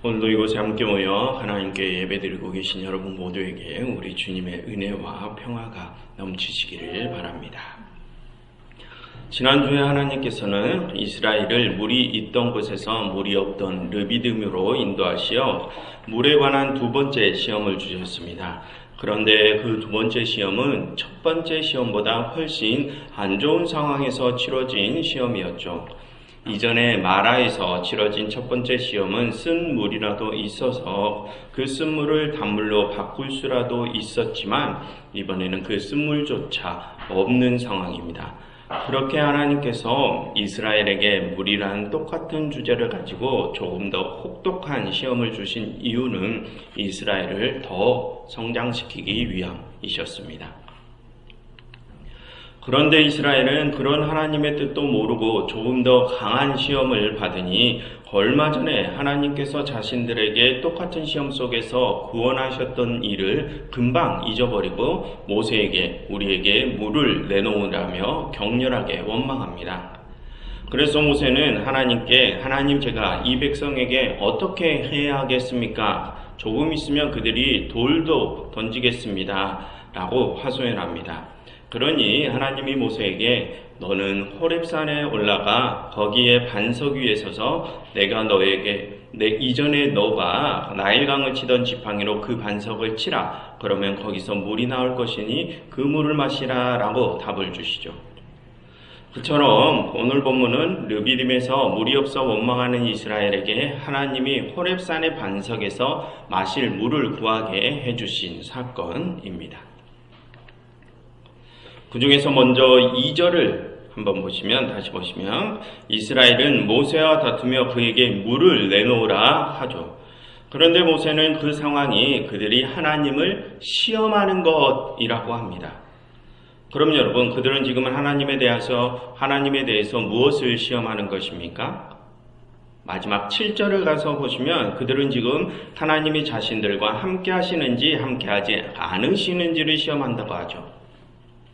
오늘도 이곳에 함께 모여 하나님께 예배드리고 계신 여러분 모두에게 우리 주님의 은혜와 평화가 넘치시기를 바랍니다. 지난주에 하나님께서는 이스라엘을 물이 있던 곳에서 물이 없던 르비딤으로 인도하시어 물에 관한 두 번째 시험을 주셨습니다. 그런데 그 두 번째 시험은 첫 번째 시험보다 훨씬 안 좋은 상황에서 치러진 시험이었죠. 이전에 마라에서 치러진 첫 번째 시험은 쓴 물이라도 있어서 그 쓴 물을 단물로 바꿀 수라도 있었지만 이번에는 그 쓴 물조차 없는 상황입니다. 그렇게 하나님께서 이스라엘에게 물이란 똑같은 주제를 가지고 조금 더 혹독한 시험을 주신 이유는 이스라엘을 더 성장시키기 위함이셨습니다. 그런데 이스라엘은 그런 하나님의 뜻도 모르고 조금 더 강한 시험을 받으니 얼마 전에 하나님께서 자신들에게 똑같은 시험 속에서 구원하셨던 일을 금방 잊어버리고 모세에게 우리에게 물을 내놓으라며 격렬하게 원망합니다. 그래서 모세는 하나님께 하나님 제가 이 백성에게 어떻게 해야 하겠습니까? 조금 있으면 그들이 돌도 던지겠습니다. 라고 하소연합니다. 그러니 하나님이 모세에게 너는 호렙산에 올라가 거기에 반석 위에 서서 내가 너에게 이전에 너가 나일강을 치던 지팡이로 그 반석을 치라. 그러면 거기서 물이 나올 것이니 그 물을 마시라 라고 답을 주시죠. 그처럼 오늘 본문은 르비딤에서 물이 없어 원망하는 이스라엘에게 하나님이 호렙산의 반석에서 마실 물을 구하게 해주신 사건입니다. 그 중에서 먼저 2절을 한번 보시면, 다시 보시면 이스라엘은 모세와 다투며 그에게 물을 내놓으라 하죠. 그런데 모세는 그 상황이 그들이 하나님을 시험하는 것이라고 합니다. 그럼 여러분, 그들은 지금 하나님에 대해서 무엇을 시험하는 것입니까? 마지막 7절을 가서 보시면 그들은 지금 하나님이 자신들과 함께 하시는지 함께하지 않으시는지를 시험한다고 하죠.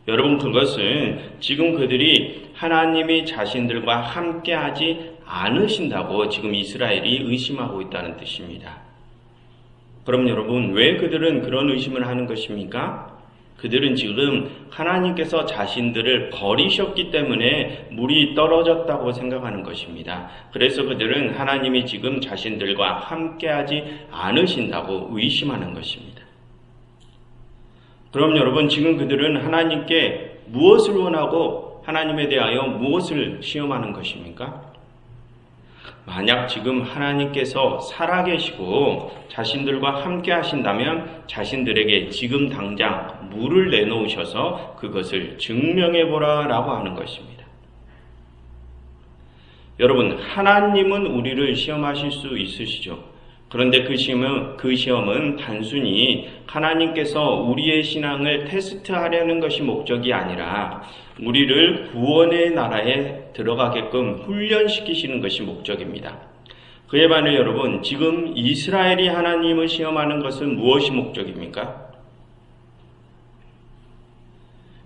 여러분, 그것은 지금 그들이 하나님이 자신들과 함께하지 않으신다고 지금 이스라엘이 의심하고 있다는 뜻입니다. 그럼 여러분, 왜 그들은 그런 의심을 하는 것입니까? 그들은 지금 하나님께서 자신들을 버리셨기 때문에 물이 떨어졌다고 생각하는 것입니다. 그래서 그들은 하나님이 지금 자신들과 함께하지 않으신다고 의심하는 것입니다. 그럼 여러분, 지금 그들은 하나님께 무엇을 원하고 하나님에 대하여 무엇을 시험하는 것입니까? 만약 지금 하나님께서 살아계시고 자신들과 함께 하신다면 자신들에게 지금 당장 물을 내놓으셔서 그것을 증명해보라 라고 하는 것입니다. 여러분, 하나님은 우리를 시험하실 수 있으시죠? 그런데 그 시험은 단순히 하나님께서 우리의 신앙을 테스트하려는 것이 목적이 아니라 우리를 구원의 나라에 들어가게끔 훈련시키시는 것이 목적입니다. 그에 반해 여러분, 지금 이스라엘이 하나님을 시험하는 것은 무엇이 목적입니까?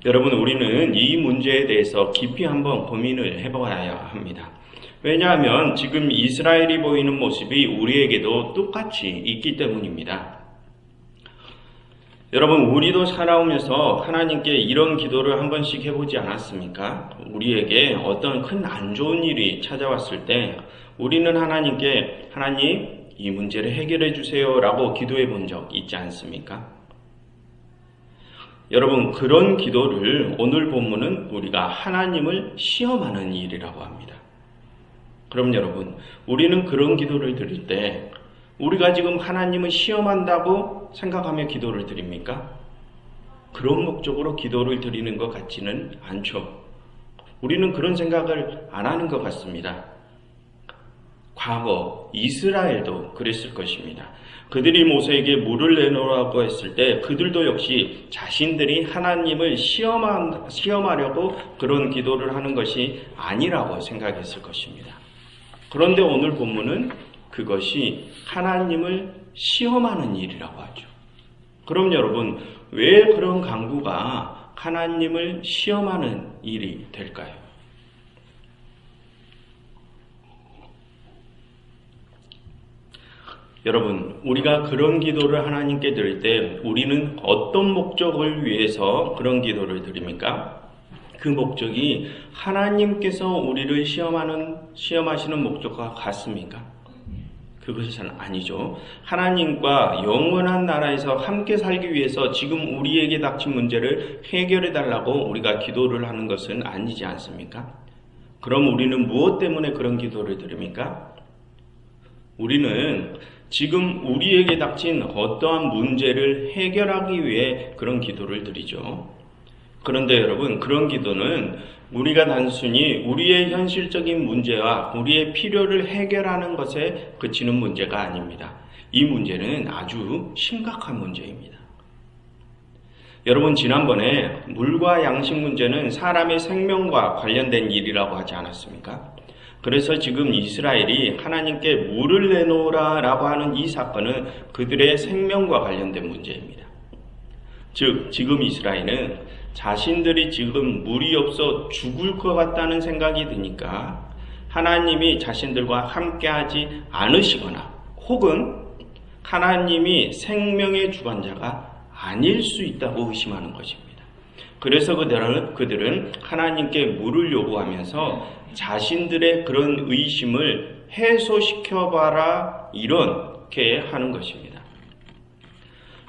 여러분, 우리는 이 문제에 대해서 깊이 한번 고민을 해봐야 합니다. 왜냐하면 지금 이스라엘이 보이는 모습이 우리에게도 똑같이 있기 때문입니다. 여러분, 우리도 살아오면서 하나님께 이런 기도를 한 번씩 해보지 않았습니까? 우리에게 어떤 큰 안 좋은 일이 찾아왔을 때 우리는 하나님께 하나님 이 문제를 해결해 주세요 라고 기도해 본 적 있지 않습니까? 여러분, 그런 기도를 오늘 본문은 우리가 하나님을 시험하는 일이라고 합니다. 그럼 여러분, 우리는 그런 기도를 드릴 때 우리가 지금 하나님을 시험한다고 생각하며 기도를 드립니까? 그런 목적으로 기도를 드리는 것 같지는 않죠. 우리는 그런 생각을 안 하는 것 같습니다. 과거 이스라엘도 그랬을 것입니다. 그들이 모세에게 물을 내놓으라고 했을 때 그들도 역시 자신들이 하나님을 시험하려고 그런 기도를 하는 것이 아니라고 생각했을 것입니다. 그런데 오늘 본문은 그것이 하나님을 시험하는 일이라고 하죠. 그럼 여러분, 왜 그런 강구가 하나님을 시험하는 일이 될까요? 여러분, 우리가 그런 기도를 하나님께 드릴 때 우리는 어떤 목적을 위해서 그런 기도를 드립니까? 그 목적이 하나님께서 우리를 시험하시는 목적과 같습니까? 그것은 아니죠. 하나님과 영원한 나라에서 함께 살기 위해서 지금 우리에게 닥친 문제를 해결해 달라고 우리가 기도를 하는 것은 아니지 않습니까? 그럼 우리는 무엇 때문에 그런 기도를 드립니까? 우리는 지금 우리에게 닥친 어떠한 문제를 해결하기 위해 그런 기도를 드리죠. 그런데 여러분, 그런 기도는 우리가 단순히 우리의 현실적인 문제와 우리의 필요를 해결하는 것에 그치는 문제가 아닙니다. 이 문제는 아주 심각한 문제입니다. 여러분, 지난번에 물과 양식 문제는 사람의 생명과 관련된 일이라고 하지 않았습니까? 그래서 지금 이스라엘이 하나님께 물을 내놓으라 라고 하는 이 사건은 그들의 생명과 관련된 문제입니다. 즉, 지금 이스라엘은 자신들이 지금 물이 없어 죽을 것 같다는 생각이 드니까 하나님이 자신들과 함께하지 않으시거나 혹은 하나님이 생명의 주관자가 아닐 수 있다고 의심하는 것입니다. 그래서 그들은 하나님께 물을 요구하면서 자신들의 그런 의심을 해소시켜봐라 이렇게 하는 것입니다.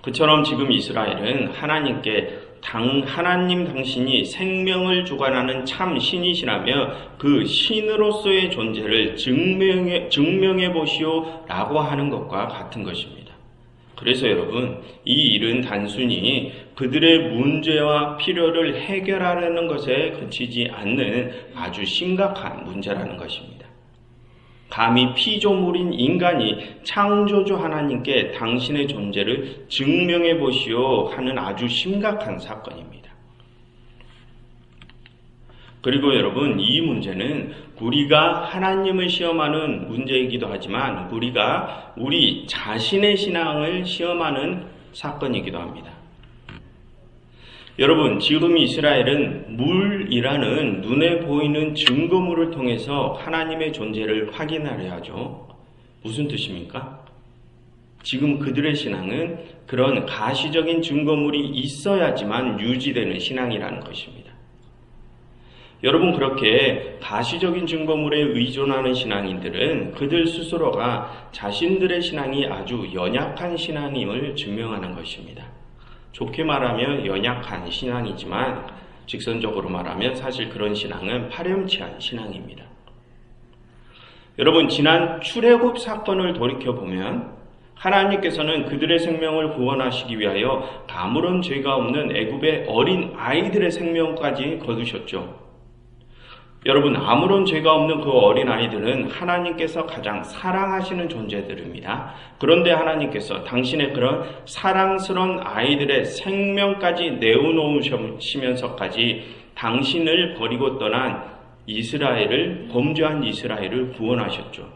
그처럼 지금 이스라엘은 하나님께 하나님 당신이 생명을 주관하는 참 신이시라며 그 신으로서의 존재를 증명해 보시오 라고 하는 것과 같은 것입니다. 그래서 여러분, 이 일은 단순히 그들의 문제와 필요를 해결하려는 것에 그치지 않는 아주 심각한 문제라는 것입니다. 감히 피조물인 인간이 창조주 하나님께 당신의 존재를 증명해 보시오 하는 아주 심각한 사건입니다. 그리고 여러분, 이 문제는 우리가 하나님을 시험하는 문제이기도 하지만 우리가 우리 자신의 신앙을 시험하는 사건이기도 합니다. 여러분, 지금 이스라엘은 물이라는 눈에 보이는 증거물을 통해서 하나님의 존재를 확인하려 하죠. 무슨 뜻입니까? 지금 그들의 신앙은 그런 가시적인 증거물이 있어야지만 유지되는 신앙이라는 것입니다. 여러분, 그렇게 가시적인 증거물에 의존하는 신앙인들은 그들 스스로가 자신들의 신앙이 아주 연약한 신앙임을 증명하는 것입니다. 좋게 말하면 연약한 신앙이지만 직선적으로 말하면 사실 그런 신앙은 파렴치한 신앙입니다. 여러분, 지난 출애굽 사건을 돌이켜보면 하나님께서는 그들의 생명을 구원하시기 위하여 아무런 죄가 없는 애굽의 어린 아이들의 생명까지 거두셨죠. 여러분, 아무런 죄가 없는 그 어린 아이들은 하나님께서 가장 사랑하시는 존재들입니다. 그런데 하나님께서 당신의 그런 사랑스러운 아이들의 생명까지 내어놓으시면서까지 당신을 버리고 떠난 범죄한 이스라엘을 구원하셨죠.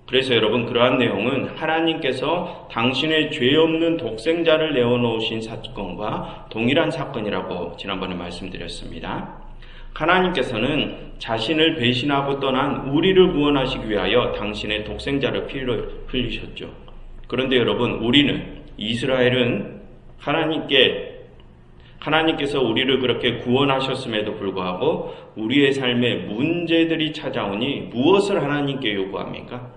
그래서 여러분, 그러한 내용은 하나님께서 당신의 죄 없는 독생자를 내어놓으신 사건과 동일한 사건이라고 지난번에 말씀드렸습니다. 하나님께서는 자신을 배신하고 떠난 우리를 구원하시기 위하여 당신의 독생자를 피로 흘리셨죠. 그런데 여러분, 이스라엘은 하나님께서 우리를 그렇게 구원하셨음에도 불구하고 우리의 삶에 문제들이 찾아오니 무엇을 하나님께 요구합니까?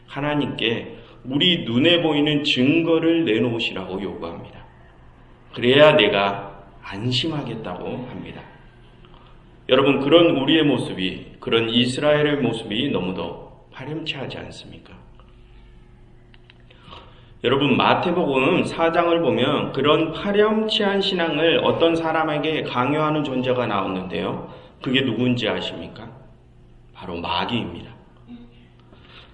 하나님께 우리 눈에 보이는 증거를 내놓으시라고 요구합니다. 그래야 내가 안심하겠다고 합니다. 여러분, 그런 우리의 모습이, 그런 이스라엘의 모습이 너무도 파렴치하지 않습니까? 여러분, 마태복음 4장을 보면 그런 파렴치한 신앙을 어떤 사람에게 강요하는 존재가 나오는데요. 그게 누군지 아십니까? 바로 마귀입니다.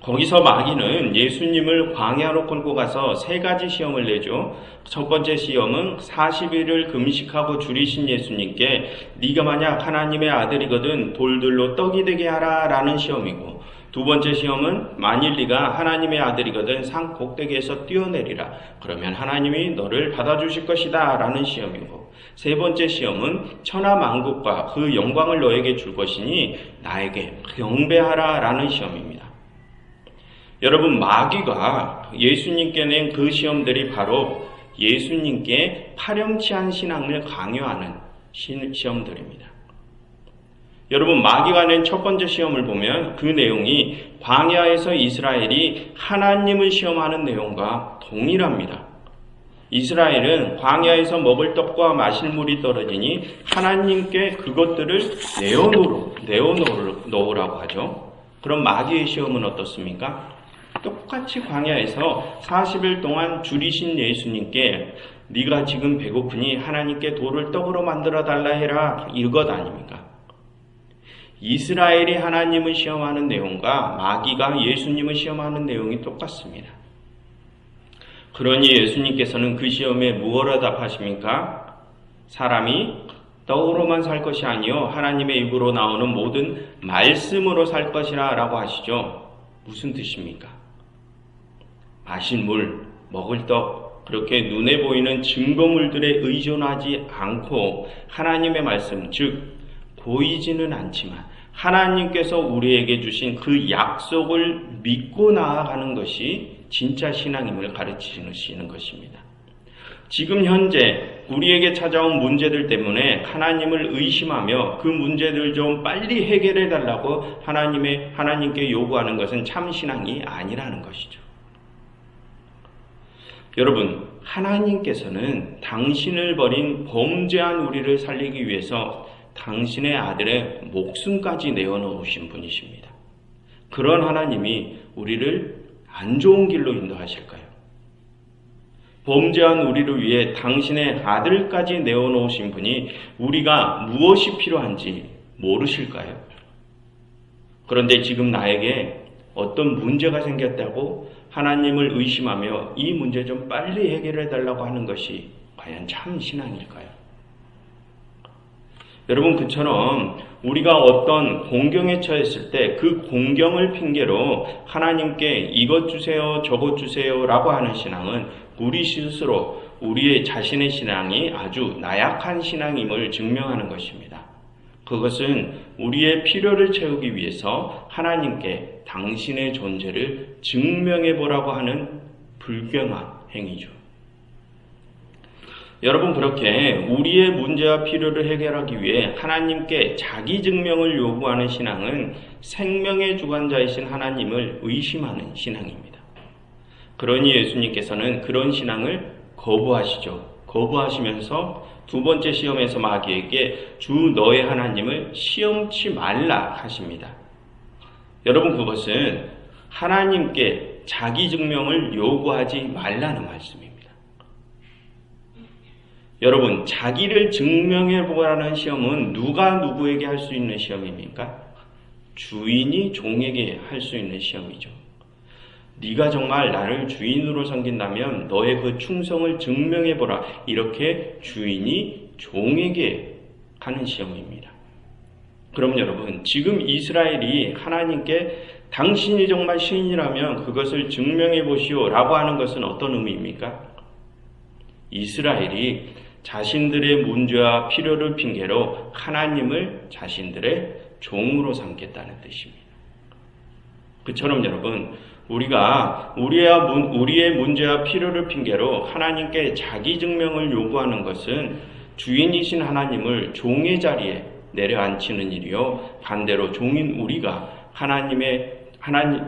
거기서 마귀는 예수님을 광야로 끌고 가서 3가지 시험을 내죠. 첫 번째 시험은 40일을 금식하고 줄이신 예수님께 네가 만약 하나님의 아들이거든 돌들로 떡이 되게 하라 라는 시험이고, 두 번째 시험은 만일 네가 하나님의 아들이거든 산 꼭대기에서 뛰어내리라 그러면 하나님이 너를 받아주실 것이다 라는 시험이고, 세 번째 시험은 천하 만국과 그 영광을 너에게 줄 것이니 나에게 경배하라 라는 시험입니다. 여러분, 마귀가 예수님께 낸 그 시험들이 바로 예수님께 파렴치한 신앙을 강요하는 시험들입니다. 여러분, 마귀가 낸 첫 번째 시험을 보면 그 내용이 광야에서 이스라엘이 하나님을 시험하는 내용과 동일합니다. 이스라엘은 광야에서 먹을 떡과 마실 물이 떨어지니 하나님께 그것들을 내어놓으라고 하죠. 그럼 마귀의 시험은 어떻습니까? 똑같이 광야에서 40일 동안 줄이신 예수님께 네가 지금 배고프니 하나님께 돌을 떡으로 만들어 달라 해라, 이것 아닙니까? 이스라엘이 하나님을 시험하는 내용과 마귀가 예수님을 시험하는 내용이 똑같습니다. 그러니 예수님께서는 그 시험에 무엇을 답하십니까? 사람이 떡으로만 살 것이 아니요 하나님의 입으로 나오는 모든 말씀으로 살 것이라 라고 하시죠. 무슨 뜻입니까? 마실 물, 먹을 떡, 그렇게 눈에 보이는 증거물들에 의존하지 않고 하나님의 말씀, 즉 보이지는 않지만 하나님께서 우리에게 주신 그 약속을 믿고 나아가는 것이 진짜 신앙임을 가르치시는 것입니다. 지금 현재 우리에게 찾아온 문제들 때문에 하나님을 의심하며 그 문제들 좀 빨리 해결해 달라고 하나님께 요구하는 것은 참 신앙이 아니라는 것이죠. 여러분, 하나님께서는 당신을 버린 범죄한 우리를 살리기 위해서 당신의 아들의 목숨까지 내어놓으신 분이십니다. 그런 하나님이 우리를 안 좋은 길로 인도하실까요? 범죄한 우리를 위해 당신의 아들까지 내어놓으신 분이 우리가 무엇이 필요한지 모르실까요? 그런데 지금 나에게 어떤 문제가 생겼다고 하나님을 의심하며 이 문제 좀 빨리 해결해 달라고 하는 것이 과연 참 신앙일까요? 여러분, 그처럼 우리가 어떤 공경에 처했을 때 그 공경을 핑계로 하나님께 이것 주세요, 저것 주세요 라고 하는 신앙은 우리 스스로 우리의 자신의 신앙이 아주 나약한 신앙임을 증명하는 것입니다. 그것은 우리의 필요를 채우기 위해서 하나님께 당신의 존재를 증명해 보라고 하는 불경한 행위죠. 여러분, 그렇게 우리의 문제와 필요를 해결하기 위해 하나님께 자기 증명을 요구하는 신앙은 생명의 주관자이신 하나님을 의심하는 신앙입니다. 그러니 예수님께서는 그런 신앙을 거부하시죠. 거부하시면서 두 번째 시험에서 마귀에게 주 너의 하나님을 시험치 말라 하십니다. 여러분, 그것은 하나님께 자기 증명을 요구하지 말라는 말씀입니다. 여러분, 자기를 증명해 보라는 시험은 누가 누구에게 할 수 있는 시험입니까? 주인이 종에게 할 수 있는 시험이죠. 네가 정말 나를 주인으로 섬긴다면 너의 그 충성을 증명해 보라. 이렇게 주인이 종에게 하는 시험입니다. 그럼 여러분, 지금 이스라엘이 하나님께 당신이 정말 신이라면 그것을 증명해 보시오 라고 하는 것은 어떤 의미입니까? 이스라엘이 자신들의 문제와 필요를 핑계로 하나님을 자신들의 종으로 삼겠다는 뜻입니다. 그처럼 여러분, 우리가 우리의 문제와 필요를 핑계로 하나님께 자기 증명을 요구하는 것은 주인이신 하나님을 종의 자리에 내려앉히는 일이요, 반대로 종인 우리가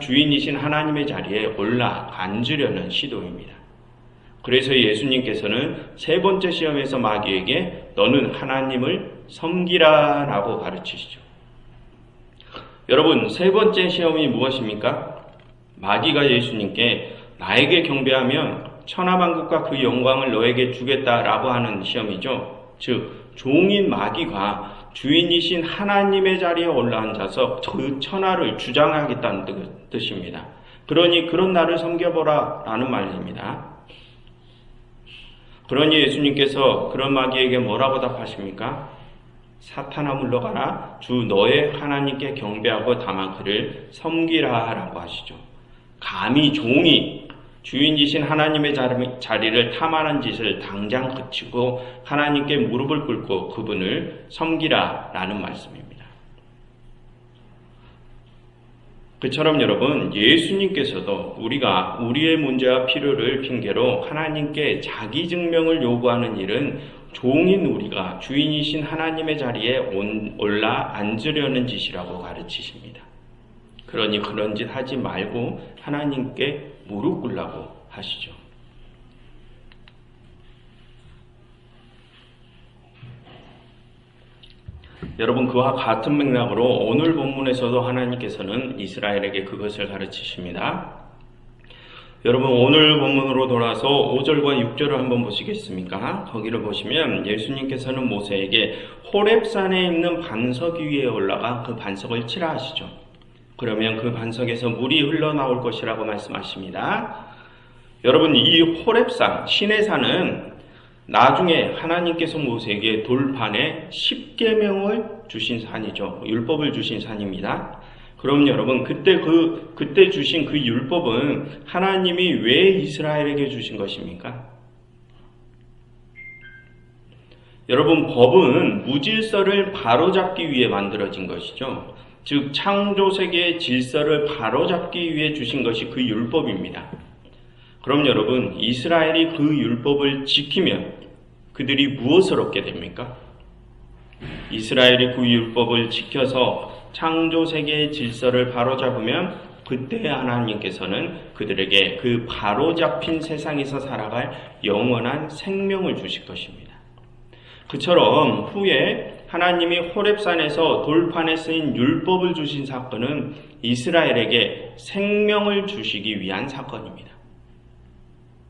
주인이신 하나님의 자리에 올라 앉으려는 시도입니다. 그래서 예수님께서는 세 번째 시험에서 마귀에게 너는 하나님을 섬기라 라고 가르치시죠. 여러분, 세 번째 시험이 무엇입니까? 마귀가 예수님께 나에게 경배하면 천하만국과 그 영광을 너에게 주겠다라고 하는 시험이죠. 즉, 종인 마귀가 주인이신 하나님의 자리에 올라앉아서 그 천하를 주장하겠다는 뜻입니다. 그러니 그런 나를 섬겨보라 라는 말입니다. 그러니 예수님께서 그런 마귀에게 뭐라고 답하십니까? 사탄아 물러가라, 주 너의 하나님께 경배하고 다만 그를 섬기라 라고 하시죠. 감히 종이 주인이신 하나님의 자리를 탐하는 짓을 당장 그치고 하나님께 무릎을 꿇고 그분을 섬기라 라는 말씀입니다. 그처럼 여러분, 예수님께서도 우리가 우리의 문제와 필요를 핑계로 하나님께 자기 증명을 요구하는 일은 종인 우리가 주인이신 하나님의 자리에 올라 앉으려는 짓이라고 가르치십니다. 그러니 그런 짓 하지 말고 하나님께 무릎 꿇라고 하시죠. 여러분, 그와 같은 맥락으로 오늘 본문에서도 하나님께서는 이스라엘에게 그것을 가르치십니다. 여러분, 오늘 본문으로 돌아서 5절과 6절을 한번 보시겠습니까? 거기를 보시면 예수님께서는 모세에게 호렙산에 있는 반석 위에 올라가 그 반석을 치라 하시죠. 그러면 그 반석에서 물이 흘러나올 것이라고 말씀하십니다. 여러분, 이 호렙산, 신의 산은 나중에 하나님께서 모세에게 돌판에 10계명을 주신 산이죠. 율법을 주신 산입니다. 그럼 여러분, 그때 주신 그 율법은 하나님이 왜 이스라엘에게 주신 것입니까? 여러분, 법은 무질서를 바로잡기 위해 만들어진 것이죠. 즉, 창조 세계의 질서를 바로잡기 위해 주신 것이 그 율법입니다. 그럼 여러분, 이스라엘이 그 율법을 지키면 그들이 무엇을 얻게 됩니까? 이스라엘이 그 율법을 지켜서 창조 세계의 질서를 바로잡으면 그때 하나님께서는 그들에게 그 바로잡힌 세상에서 살아갈 영원한 생명을 주실 것입니다. 그처럼 후에 하나님이 호렙산에서 돌판에 쓰인 율법을 주신 사건은 이스라엘에게 생명을 주시기 위한 사건입니다.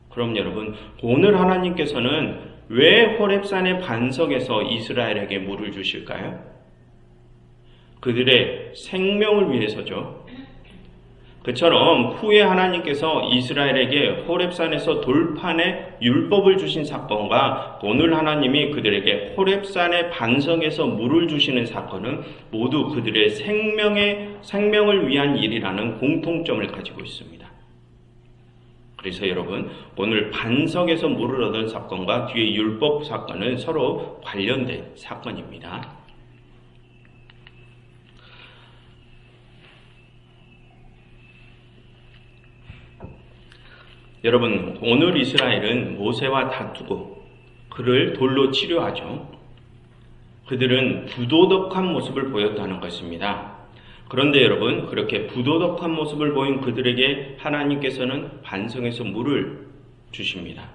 그럼 여러분, 오늘 하나님께서는 왜 호렙산의 반석에서 이스라엘에게 물을 주실까요? 그들의 생명을 위해서죠. 그처럼 후에 하나님께서 이스라엘에게 호렙산에서 돌판에 율법을 주신 사건과 오늘 하나님이 그들에게 호렙산의 반석에서 물을 주시는 사건은 모두 그들의 생명을 위한 일이라는 공통점을 가지고 있습니다. 그래서 여러분, 오늘 반석에서 물을 얻은 사건과 뒤에 율법 사건은 서로 관련된 사건입니다. 여러분, 오늘 이스라엘은 모세와 다투고 그를 돌로 치료하죠. 그들은 부도덕한 모습을 보였다는 것입니다. 그런데 여러분, 그렇게 부도덕한 모습을 보인 그들에게 하나님께서는 반석에서 물을 주십니다.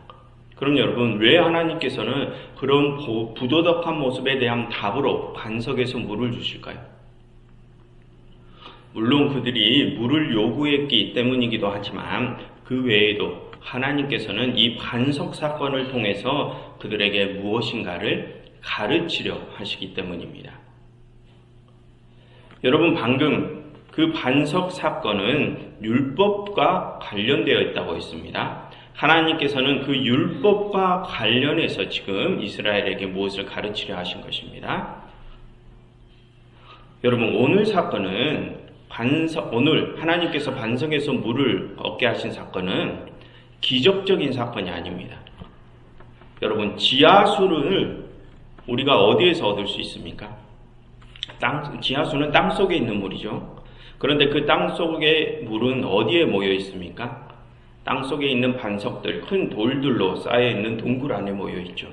그럼 여러분, 왜 하나님께서는 그런 부도덕한 모습에 대한 답으로 반석에서 물을 주실까요? 물론 그들이 물을 요구했기 때문이기도 하지만 그 외에도 하나님께서는 이 반석 사건을 통해서 그들에게 무엇인가를 가르치려 하시기 때문입니다. 여러분, 방금 그 반석 사건은 율법과 관련되어 있다고 했습니다. 하나님께서는 그 율법과 관련해서 지금 이스라엘에게 무엇을 가르치려 하신 것입니다. 여러분, 오늘 사건은 오늘 하나님께서 반석에서 물을 얻게 하신 사건은 기적적인 사건이 아닙니다. 여러분, 지하수를 우리가 어디에서 얻을 수 있습니까? 지하수는 땅 속에 있는 물이죠. 그런데 그 땅 속의 물은 어디에 모여 있습니까? 땅 속에 있는 반석들, 큰 돌들로 쌓여 있는 동굴 안에 모여 있죠.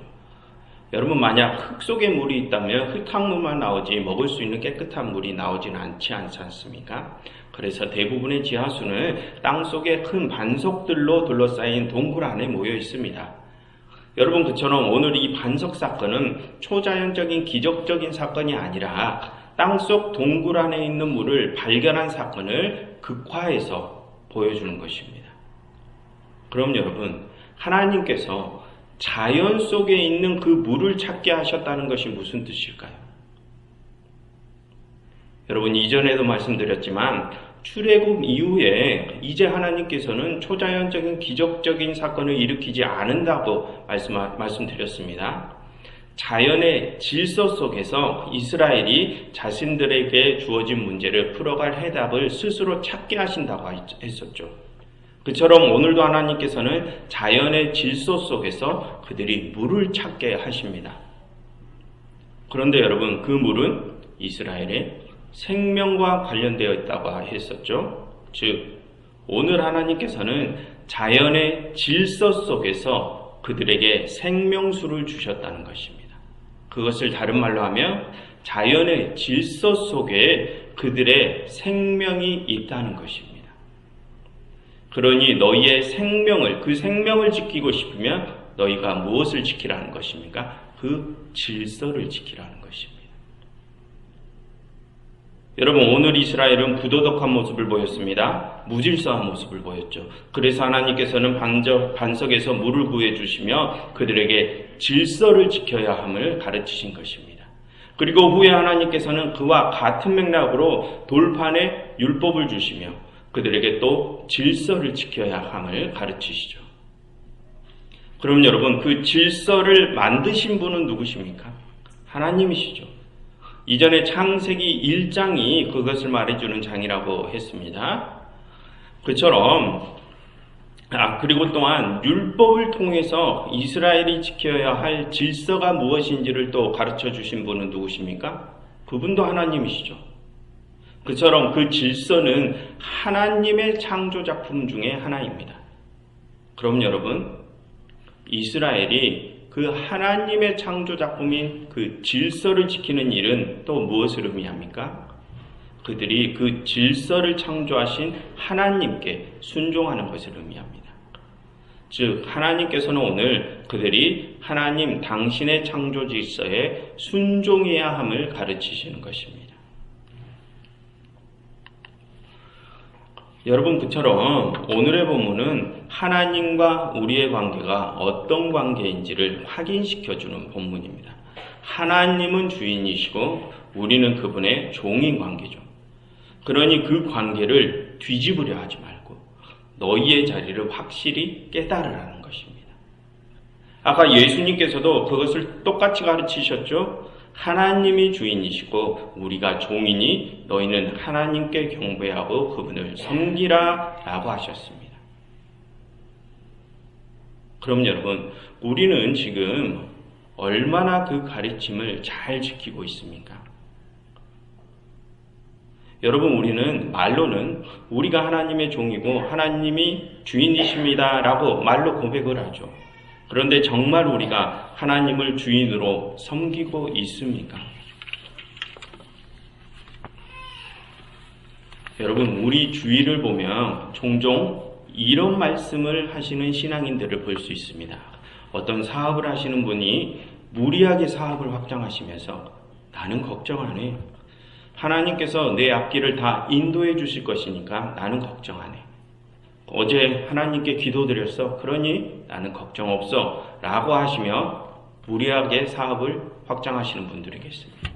여러분, 만약 흙 속에 물이 있다면 흙탕물만 나오지 먹을 수 있는 깨끗한 물이 나오지는 않지 않습니까? 그래서 대부분의 지하수는 땅 속에 큰 반석들로 둘러싸인 동굴 안에 모여 있습니다. 여러분, 그처럼 오늘 이 반석 사건은 초자연적인 기적적인 사건이 아니라 땅속 동굴 안에 있는 물을 발견한 사건을 극화해서 보여주는 것입니다. 그럼 여러분, 하나님께서 자연 속에 있는 그 물을 찾게 하셨다는 것이 무슨 뜻일까요? 여러분, 이전에도 말씀드렸지만 출애굽 이후에 이제 하나님께서는 초자연적인 기적적인 사건을 일으키지 않는다고 말씀드렸습니다. 자연의 질서 속에서 이스라엘이 자신들에게 주어진 문제를 풀어갈 해답을 스스로 찾게 하신다고 했었죠. 그처럼 오늘도 하나님께서는 자연의 질서 속에서 그들이 물을 찾게 하십니다. 그런데 여러분, 그 물은 이스라엘의 생명과 관련되어 있다고 했었죠. 즉, 오늘 하나님께서는 자연의 질서 속에서 그들에게 생명수를 주셨다는 것입니다. 그것을 다른 말로 하면 자연의 질서 속에 그들의 생명이 있다는 것입니다. 그러니 너희의 생명을, 그 생명을 지키고 싶으면 너희가 무엇을 지키라는 것입니까? 그 질서를 지키라는 것입니다. 여러분, 오늘 이스라엘은 부도덕한 모습을 보였습니다. 무질서한 모습을 보였죠. 그래서 하나님께서는 반석에서 물을 구해주시며 그들에게 질서를 지켜야 함을 가르치신 것입니다. 그리고 후에 하나님께서는 그와 같은 맥락으로 돌판에 율법을 주시며 그들에게 또 질서를 지켜야 함을 가르치시죠. 그럼 여러분, 그 질서를 만드신 분은 누구십니까? 하나님이시죠. 이전에 창세기 1장이 그것을 말해주는 장이라고 했습니다. 그처럼 그리고 또한 율법을 통해서 이스라엘이 지켜야 할 질서가 무엇인지를 또 가르쳐 주신 분은 누구십니까? 그분도 하나님이시죠. 그처럼 그 질서는 하나님의 창조 작품 중에 하나입니다. 그럼 여러분, 이스라엘이 그 하나님의 창조 작품인 그 질서를 지키는 일은 또 무엇을 의미합니까? 그들이 그 질서를 창조하신 하나님께 순종하는 것을 의미합니다. 즉, 하나님께서는 오늘 그들이 하나님 당신의 창조 질서에 순종해야 함을 가르치시는 것입니다. 여러분, 그처럼 오늘의 본문은 하나님과 우리의 관계가 어떤 관계인지를 확인시켜주는 본문입니다. 하나님은 주인이시고 우리는 그분의 종인 관계죠. 그러니 그 관계를 뒤집으려 하지 말고 너희의 자리를 확실히 깨달으라는 것입니다. 아까 예수님께서도 그것을 똑같이 가르치셨죠. 하나님이 주인이시고 우리가 종이니 너희는 하나님께 경배하고 그분을 섬기라 라고 하셨습니다. 그럼 여러분, 우리는 지금 얼마나 그 가르침을 잘 지키고 있습니까? 여러분, 우리는 말로는 우리가 하나님의 종이고 하나님이 주인이십니다 라고 말로 고백을 하죠. 그런데 정말 우리가 하나님을 주인으로 섬기고 있습니까? 여러분, 우리 주위를 보면 종종 이런 말씀을 하시는 신앙인들을 볼 수 있습니다. 어떤 사업을 하시는 분이 무리하게 사업을 확장하시면서 나는 걱정 안 해. 하나님께서 내 앞길을 다 인도해 주실 것이니까 나는 걱정 안 해. 어제 하나님께 기도드렸어. 그러니 나는 걱정 없어. 라고 하시며 무리하게 사업을 확장하시는 분들이 계십니다.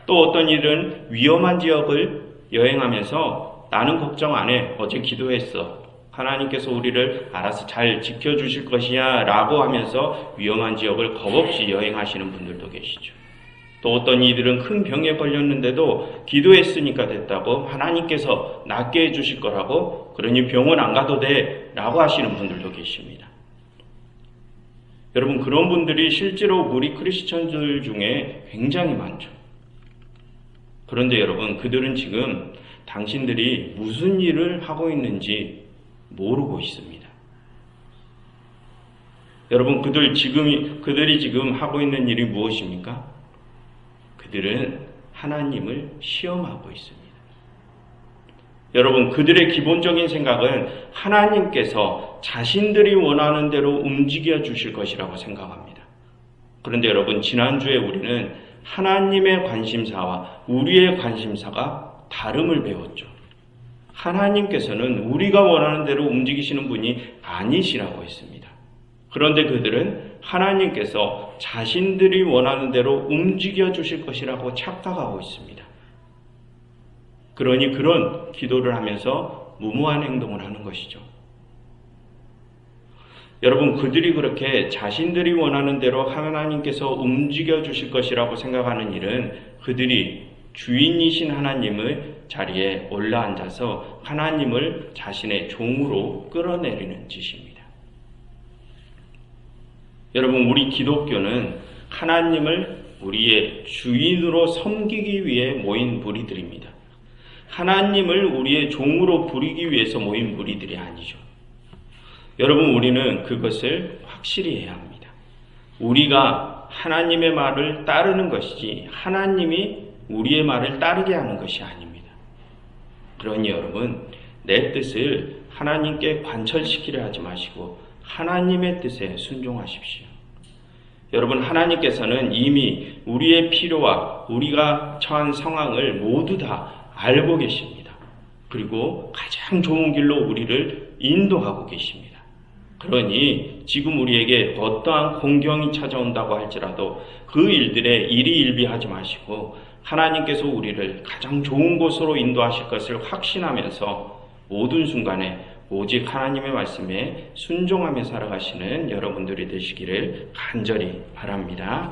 또 어떤 일은 위험한 지역을 여행하면서 나는 걱정 안 해. 어제 기도했어. 하나님께서 우리를 알아서 잘 지켜주실 것이야 라고 하면서 위험한 지역을 겁없이 여행하시는 분들도 계시죠. 또 어떤 이들은 큰 병에 걸렸는데도 기도했으니까 됐다고 하나님께서 낫게 해주실 거라고 그러니 병원 안 가도 돼 라고 하시는 분들도 계십니다. 여러분, 그런 분들이 실제로 우리 크리스천들 중에 굉장히 많죠. 그런데 여러분, 그들은 지금 당신들이 무슨 일을 하고 있는지 모르고 있습니다. 여러분, 그들이 지금 하고 있는 일이 무엇입니까? 그들은 하나님을 시험하고 있습니다. 여러분, 그들의 기본적인 생각은 하나님께서 자신들이 원하는 대로 움직여 주실 것이라고 생각합니다. 그런데 여러분, 지난주에 우리는 하나님의 관심사와 우리의 관심사가 다름을 배웠죠. 하나님께서는 우리가 원하는 대로 움직이시는 분이 아니시라고 했습니다. 그런데 그들은 하나님께서 자신들이 원하는 대로 움직여 주실 것이라고 착각하고 있습니다. 그러니 그런 기도를 하면서 무모한 행동을 하는 것이죠. 여러분, 그들이 그렇게 자신들이 원하는 대로 하나님께서 움직여 주실 것이라고 생각하는 일은 그들이 주인이신 하나님의 자리에 올라앉아서 하나님을 자신의 종으로 끌어내리는 짓입니다. 여러분, 우리 기독교는 하나님을 우리의 주인으로 섬기기 위해 모인 무리들입니다. 하나님을 우리의 종으로 부리기 위해서 모인 무리들이 아니죠. 여러분, 우리는 그것을 확실히 해야 합니다. 우리가 하나님의 말을 따르는 것이지 하나님이 우리의 말을 따르게 하는 것이 아닙니다. 그러니 여러분, 내 뜻을 하나님께 관철시키려 하지 마시고 하나님의 뜻에 순종하십시오. 여러분, 하나님께서는 이미 우리의 필요와 우리가 처한 상황을 모두 다 알고 계십니다. 그리고 가장 좋은 길로 우리를 인도하고 계십니다. 그러니 지금 우리에게 어떠한 공경이 찾아온다고 할지라도 그 일들에 일희일비하지 마시고 하나님께서 우리를 가장 좋은 곳으로 인도하실 것을 확신하면서 모든 순간에 오직 하나님의 말씀에 순종하며 살아가시는 여러분들이 되시기를 간절히 바랍니다.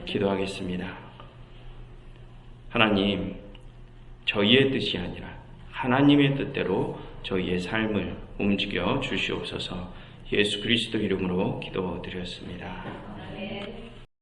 기도하겠습니다. 하나님, 저희의 뜻이 아니라 하나님의 뜻대로 저희의 삶을 움직여 주시옵소서. 예수 그리스도 이름으로 기도드렸습니다.